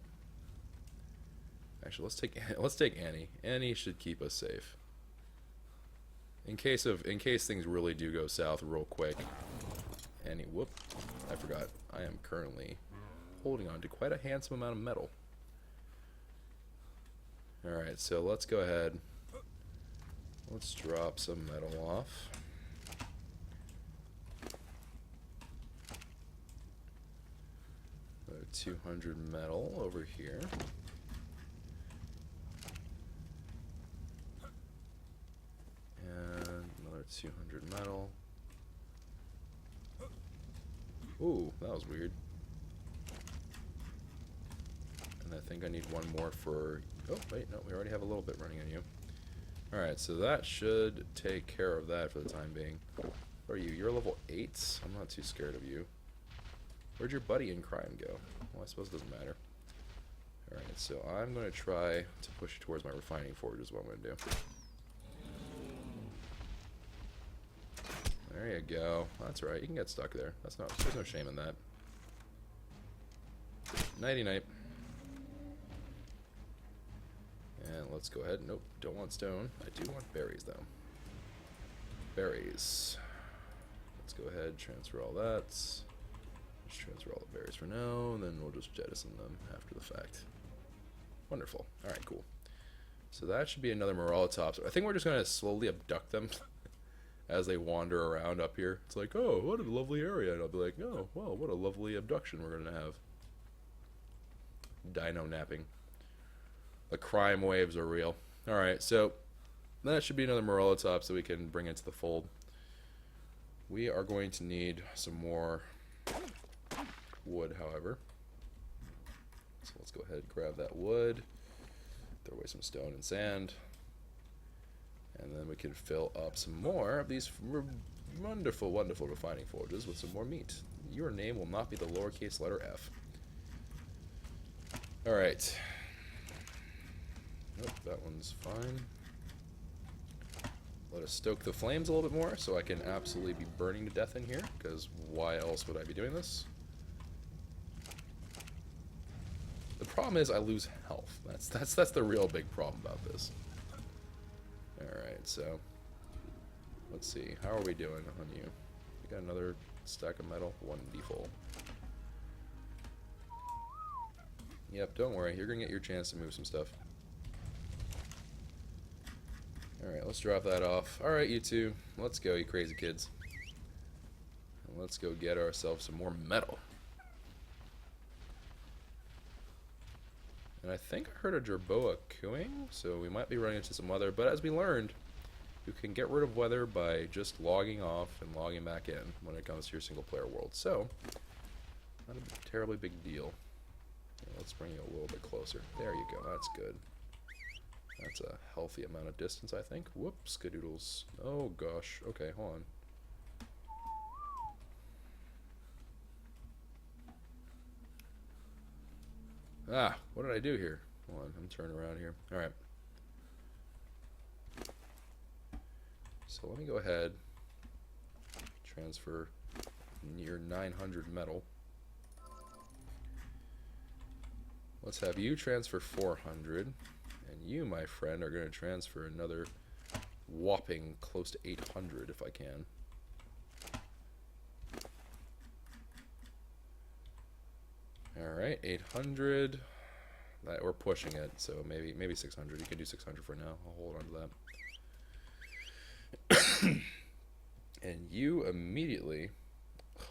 actually let's take Annie. Annie should keep us safe. In case things really do go south real quick. Annie, whoop. I forgot. I am currently holding on to quite a handsome amount of metal. Alright, so let's go ahead. Let's drop some metal off. Another 200 metal over here. And another 200 metal. Ooh, that was weird. And I think I need one more for... Oh, wait, no, we already have a little bit running on you. Alright, so that should take care of that for the time being. What are you? You're level 8? I'm not too scared of you. Where'd your buddy in crime go? Well, I suppose it doesn't matter. Alright, so I'm going to try to push towards my refining forge is what I'm going to do. There you go. That's right, you can get stuck there. There's no shame in that. Nighty-night. And let's go ahead. Nope, don't want stone. I do want berries, though. Berries. Let's go ahead, transfer all that. Just transfer all the berries for now, and then we'll just jettison them after the fact. Wonderful. Alright, cool. So that should be another Morella-top. I think we're just going to slowly abduct them as they wander around up here. It's like, oh, what a lovely area. And I'll be like, oh, well, what a lovely abduction we're going to have. dino napping. The crime waves are real. Alright, so that should be another Morello top so we can bring it to the fold. We are going to need some more wood, however. So let's go ahead and grab that wood, throw away some stone and sand, and then we can fill up some more of these wonderful, wonderful refining forges with some more meat. Your name will not be the lowercase letter F. Alright. Nope, that one's fine. Let us stoke the flames a little bit more so I can absolutely be burning to death in here, because why else would I be doing this? The problem is I lose health. That's the real big problem about this. Alright, so let's see. How are we doing on you? We got another stack of metal. 1D full. Yep, don't worry. You're going to get your chance to move some stuff. Alright, let's drop that off. Alright, you two. Let's go, you crazy kids. And let's go get ourselves some more metal. And I think I heard a jerboa cooing, so we might be running into some weather. But as we learned, you can get rid of weather by just logging off and logging back in when it comes to your single-player world. So, not a terribly big deal. Let's bring you a little bit closer. There you go. That's good. That's a healthy amount of distance, I think. Whoops, skadoodles. Oh, gosh. Okay, hold on. Ah, what did I do here? Hold on, I'm turning around here. Alright. So let me go ahead. Transfer near 900 metal. Let's have you transfer 400. And you, my friend, are going to transfer another whopping close to 800 if I can. Alright, 800. That we're pushing it, so maybe 600. You can do 600 for now. I'll hold on to that. And you immediately...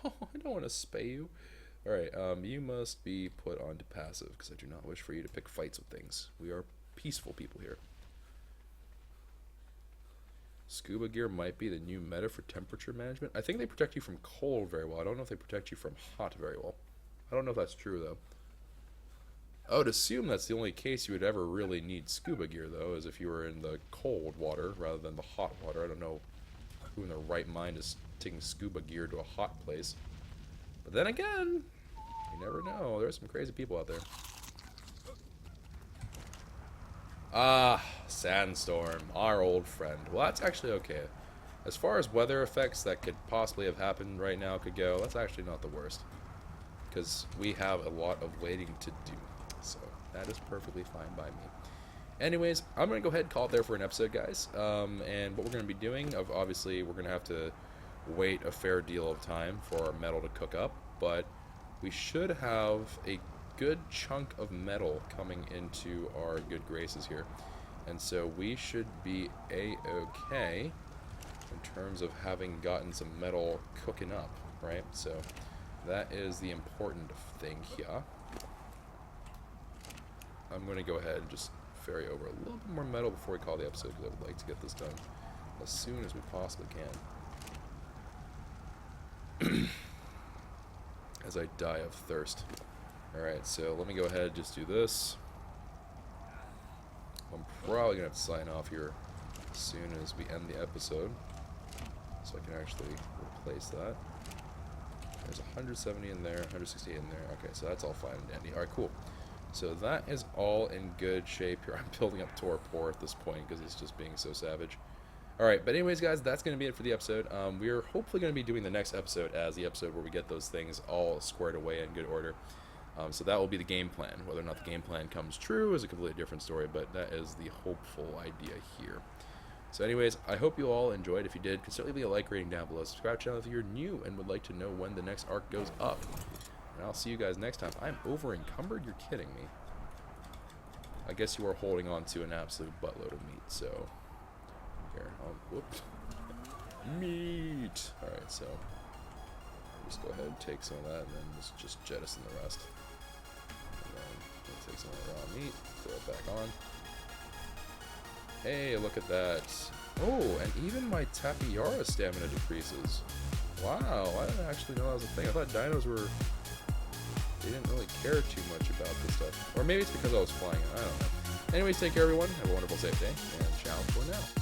Oh, I don't want to spay you. Alright, you must be put onto passive, because I do not wish for you to pick fights with things. We are peaceful people here. Scuba gear might be the new meta for temperature management. I think they protect you from cold very well. I don't know if they protect you from hot very well. I don't know if that's true, though. I would assume that's the only case you would ever really need scuba gear, though, is if you were in the cold water rather than the hot water. I don't know who in their right mind is taking scuba gear to a hot place. But then again, you never know. There's some crazy people out there. Ah, Sandstorm, our old friend. Well, that's actually okay. As far as weather effects that could possibly have happened right now could go, that's actually not the worst. Because we have a lot of waiting to do. So, that is perfectly fine by me. Anyways, I'm going to go ahead and call it there for an episode, guys. And what we're going to be doing, obviously, we're going to have to wait a fair deal of time for our metal to cook up. But we should have a good chunk of metal coming into our good graces here. And so we should be a-okay in terms of having gotten some metal cooking up, right? So that is the important thing here. I'm going to go ahead and just ferry over a little bit more metal before we call the episode, because I would like to get this done as soon as we possibly can. As I die of thirst. Alright, so let me go ahead and just do this. I'm probably going to have to sign off here as soon as we end the episode, so I can actually replace that. There's 170 in there, 168 in there. Okay, so that's all fine and dandy. Alright, cool. So that is all in good shape here. I'm building up Torpor at this point because it's just being so savage. Alright, but anyways, guys, that's going to be it for the episode. We are hopefully going to be doing the next episode as the episode where we get those things all squared away in good order. So that will be the game plan. Whether or not the game plan comes true is a completely different story, but that is the hopeful idea here. So anyways, I hope you all enjoyed. If you did, consider leaving a like rating down below. Subscribe to the channel if you're new and would like to know when the next ARK goes up. And I'll see you guys next time. I'm over encumbered? You're kidding me. I guess you are holding on to an absolute buttload of meat, so... Here, whoops. Meat! Alright, so... Just go ahead and take some of that, and then just jettison the rest. And then Take some of the raw meat, throw it back on. Hey, look at that. Oh, and even my Tapiara stamina decreases. Wow, I didn't actually know that was a thing. I thought dinos were... They didn't really care too much about this stuff. Or maybe it's because I was flying it. I don't know. Anyways, take care, everyone. Have a wonderful, safe day. And ciao for now.